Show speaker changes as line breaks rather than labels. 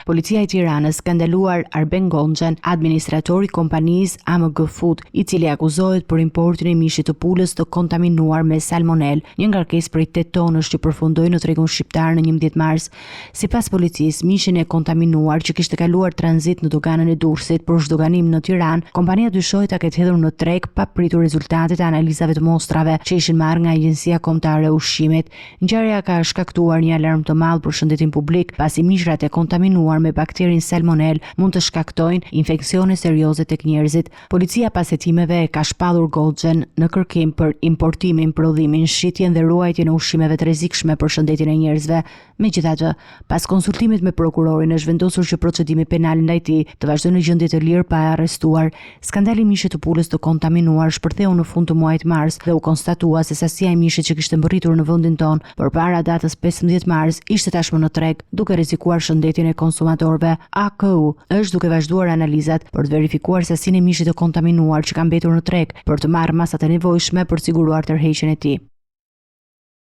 Policia e Tiranës ka ndaluar Arben Gonxhan, administratori i kompanisë AMG Food, i cili akuzohet për importin e mishit të pulës të kontaminuar me salmonel, një ngarkesë prej 8 tonësh që përfundoi në tregun shqiptar në 11 mars. Sipas policisë, mishin e kontaminuar që kishte kaluar tranzit në doganën e Durrësit për zhdoganim në Tiranë, kompania dyshohet ta ketë hedhur në treg pa pritur rezultatet e analizave të mostrave që ishin marrë nga Agjencia Kombëtare e Ushqimit. Ngjarja ka shkaktuar një alarm të madh për shëndetin publik, pasi mishrat e kontaminua me bakterin salmonel mund të shkaktojnë infeksione serioze tek njerëzit. Policia pas hetimeve ka shpallur Gonxhan në kërkim për importimin, prodhimin, shitjen dhe ruajtjen e ushqimeve të rrezikshme për shëndetin e njerëzve. Megjithatë, pas konsultimit me prokurorin është vendosur që procedimi penal ndaj tij të vazhdojë në gjendje të lirë pa e arrestuar. Skandali i mishit të pulës të kontaminuar shpërtheu në fund të muajit mars dhe u konstatua se sasia e mishit që kishte mbërritur në vendin tonë përpara datës 15 mars ishte tashmë në treg, duke rrezikuar shëndetin e konsumatorëve. AKU është duke vazhduar analizat për të verifikuar sasinë e mishit të kontaminuar që ka mbetur në treg për të marrë masat e nevojshme për të siguruar tërheqjen e tij.